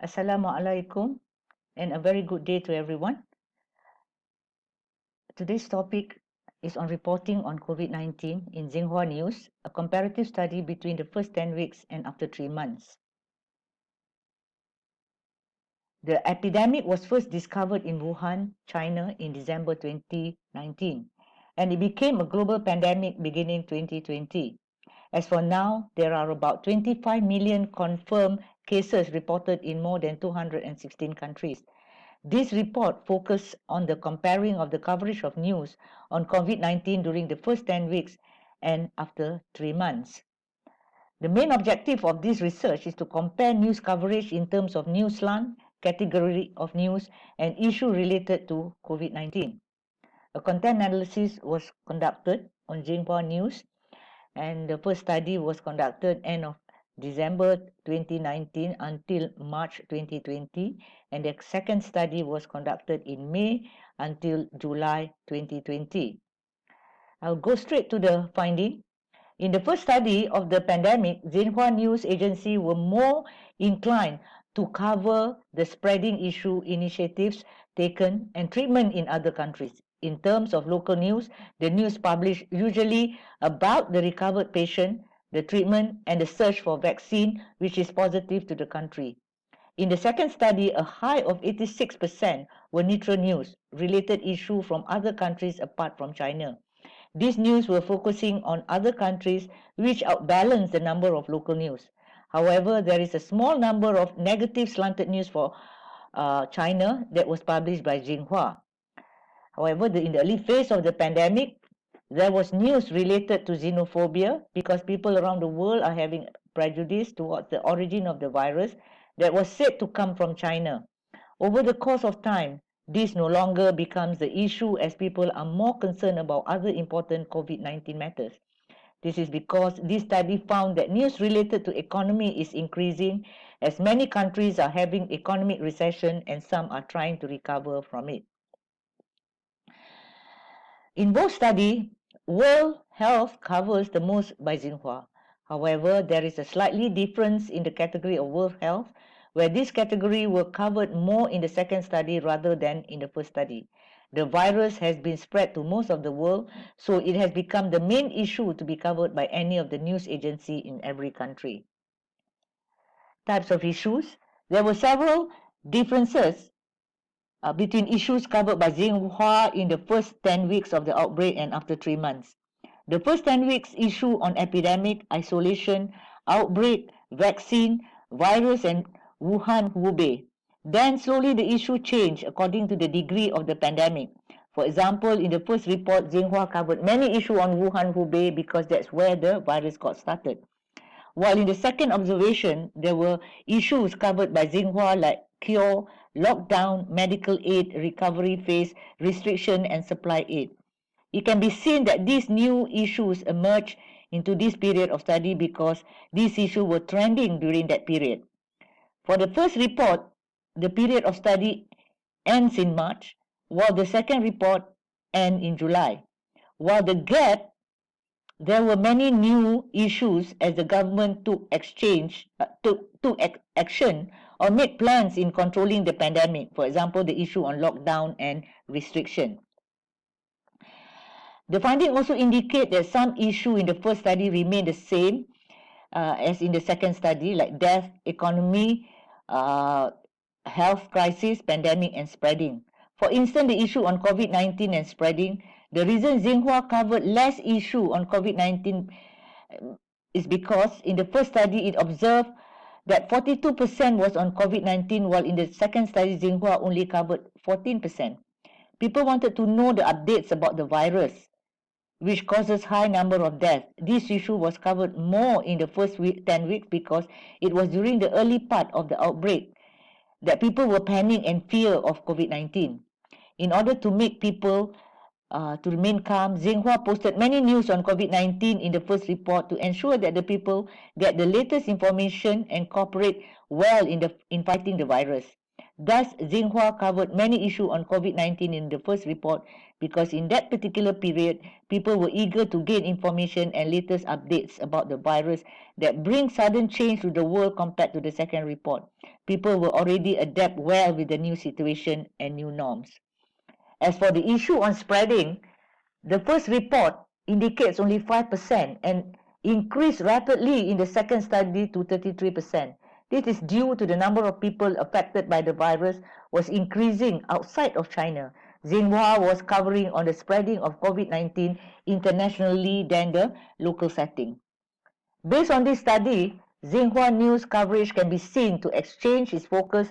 Assalamualaikum and a very good day to everyone. Today's topic is on reporting on COVID-19 in Xinhua News, a comparative study between the first 10 weeks and after 3 months. The epidemic was first discovered in Wuhan, China in December 2019, and it became a global pandemic beginning 2020. As for now, there are about 25 million confirmed cases reported in more than 216 countries. This report focused on the comparing of the coverage of news on COVID-19 during the first 10 weeks and after 3 months. The main objective of this research is to compare news coverage in terms of news slant, category of news, and issue related to COVID-19. A content analysis was conducted on Xinhua News, and the first study was conducted end of December 2019 until March 2020, and the second study was conducted in May until July 2020. I'll go straight to the finding. In the first study of the pandemic, Xinhua News Agency were more inclined to cover the spreading issue initiatives taken and treatment in other countries. In terms of local news, the news published usually about the recovered patient, the treatment, and the search for vaccine, which is positive to the country. In the second study, a high of 86% were neutral news, related issue from other countries apart from China. These news were focusing on other countries which outbalance the number of local news. However, there is a small number of negative slanted news for China that was published by Xinhua. However, in the early phase of the pandemic, there was news related to xenophobia because people around the world are having prejudice towards the origin of the virus that was said to come from China. Over the course of time, this no longer becomes the issue as people are more concerned about other important COVID-19 matters. This is because this study found that news related to economy is increasing as many countries are having economic recession and some are trying to recover from it. In both studies, World Health covers the most by Xinhua. However, there is a slightly difference in the category of World Health, where this category were covered more in the second study rather than in the first study. The virus has been spread to most of the world, so it has become the main issue to be covered by any of the news agency in every country. Types of issues. There were several differences between issues covered by Xinhua in the first 10 weeks of the outbreak and after 3 months. The first 10 weeks issue on epidemic, isolation, outbreak, vaccine, virus, and Wuhan, Hubei. Then slowly the issue changed according to the degree of the pandemic. For example, in the first report, Xinhua covered many issues on Wuhan, Hubei because that's where the virus got started. While in the second observation, there were issues covered by Xinhua like cure, lockdown, medical aid, recovery phase, restriction, and supply aid. It can be seen that these new issues emerged into this period of study because these issues were trending during that period. For the first report, the period of study ends in March, while the second report ends in July. While the gap, there were many new issues as the government took action or made plans in controlling the pandemic. For example, the issue on lockdown and restriction. The finding also indicate that some issue in the first study remain the same as in the second study, like death, economy, health crisis, pandemic, and spreading. For instance, the issue on COVID-19 and spreading, the reason Xinhua covered less issue on COVID-19 is because in the first study it observed that 42% was on COVID-19, while in the second study Xinhua only covered 14%. People wanted to know the updates about the virus, which causes high number of deaths. This issue was covered more in the first 10 weeks because it was during the early part of the outbreak that people were panic and fear of COVID-19. In order to make people to remain calm, Xinhua posted many news on COVID-19 in the first report to ensure that the people get the latest information and cooperate well in fighting the virus. Thus, Xinhua covered many issues on COVID-19 in the first report because in that particular period, people were eager to gain information and latest updates about the virus that bring sudden change to the world compared to the second report. People were already adapt well with the new situation and new norms. As for the issue on spreading, the first report indicates only 5% and increased rapidly in the second study to 33%. This is due to the number of people affected by the virus was increasing outside of China. Xinhua was covering on the spreading of COVID-19 internationally than the local setting. Based on this study, Xinhua news coverage can be seen to exchange its focus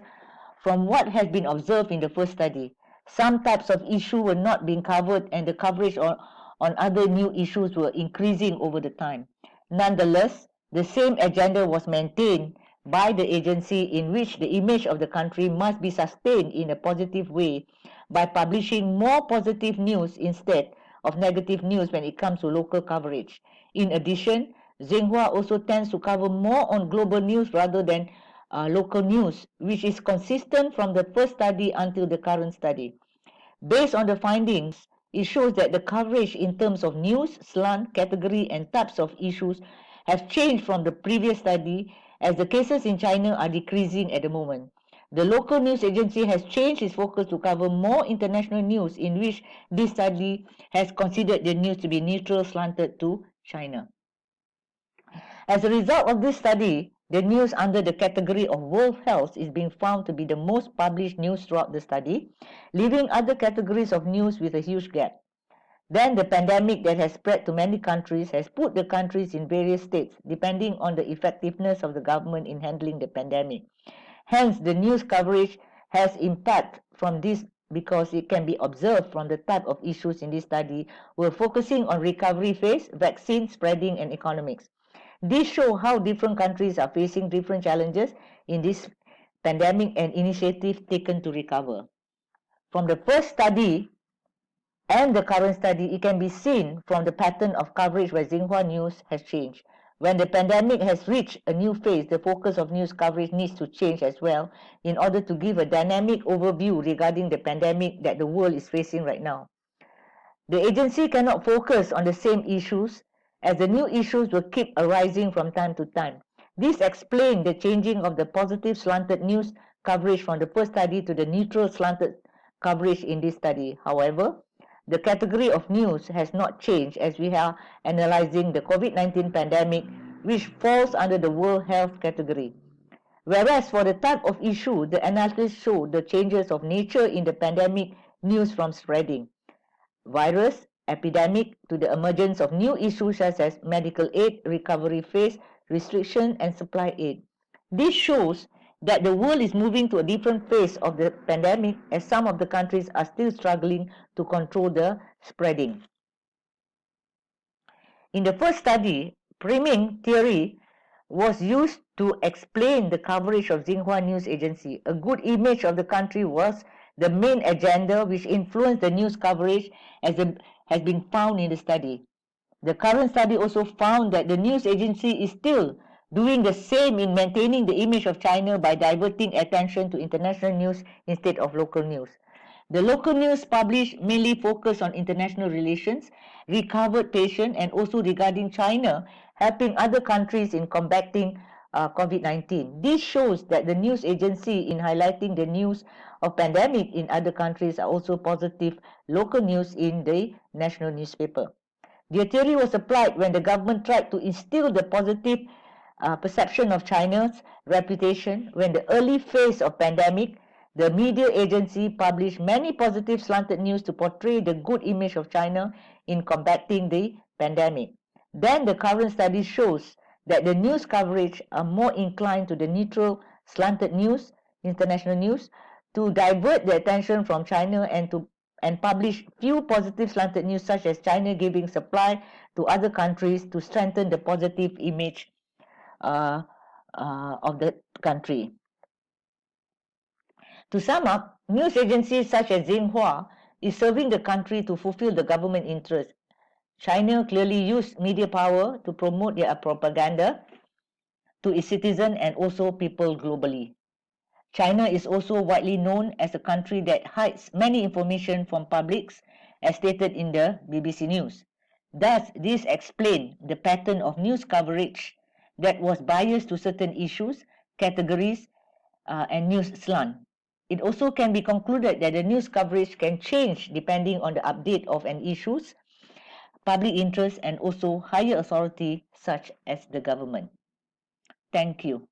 from what has been observed in the first study. Some types of issues were not being covered and the coverage on other new issues were increasing over the time. Nonetheless, the same agenda was maintained by the agency in which the image of the country must be sustained in a positive way by publishing more positive news instead of negative news when it comes to local coverage. In addition, Xinhua also tends to cover more on global news rather than local news, which is consistent from the first study until the current study. Based on the findings, it shows that the coverage in terms of news, slant, category, and types of issues have changed from the previous study as the cases in China are decreasing at the moment. The local news agency has changed its focus to cover more international news, in which this study has considered the news to be neutral, slanted to China. As a result of this study, the news under the category of world health is being found to be the most published news throughout the study, leaving other categories of news with a huge gap. Then the pandemic that has spread to many countries has put the countries in various states depending on the effectiveness of the government in handling the pandemic. Hence, the news coverage has impact from this because it can be observed from the type of issues in this study. We're focusing on recovery phase, vaccine spreading, and economics. These show how different countries are facing different challenges in this pandemic and initiatives taken to recover. From the first study and the current study, it can be seen from the pattern of coverage where Xinhua news has changed. When the pandemic has reached a new phase, the focus of news coverage needs to change as well in order to give a dynamic overview regarding the pandemic that the world is facing right now. The agency cannot focus on the same issues as the new issues will keep arising from time to time. This explains the changing of the positive slanted news coverage from the first study to the neutral slanted coverage in this study. However, the category of news has not changed as we are analyzing the COVID-19 pandemic, which falls under the World Health category. Whereas for the type of issue, the analysis showed the changes of nature in the pandemic news from spreading virus, epidemic, to the emergence of new issues such as medical aid, recovery phase, restriction, and supply aid. This shows that the world is moving to a different phase of the pandemic as some of the countries are still struggling to control the spreading. In the first study, priming theory was used to explain the coverage of Xinhua News Agency. A good image of the country was the main agenda which influenced the news coverage as has been found in the study. The current study also found that the news agency is still doing the same in maintaining the image of China by diverting attention to international news instead of local news. The local news published mainly focus on international relations, recovered patients, and also regarding China, helping other countries in combating COVID-19. This shows that the news agency in highlighting the news of pandemic in other countries are also positive local news in the national newspaper. The theory was applied when the government tried to instill the positive perception of China's reputation. When the early phase of pandemic, the media agency published many positive slanted news to portray the good image of China in combating the pandemic. Then the current study shows that the news coverage are more inclined to the neutral slanted news, international news, to divert the attention from China and publish few positive slanted news such as China giving supply to other countries to strengthen the positive image of the country. To sum up, news agencies such as Xinhua is serving the country to fulfill the government interest. China clearly used media power to promote their propaganda to its citizens and also people globally. China is also widely known as a country that hides many information from publics, as stated in the BBC News. Thus, this explains the pattern of news coverage that was biased to certain issues, categories, and news slant. It also can be concluded that the news coverage can change depending on the update of an issues, public interest, and also higher authority such as the government. Thank you.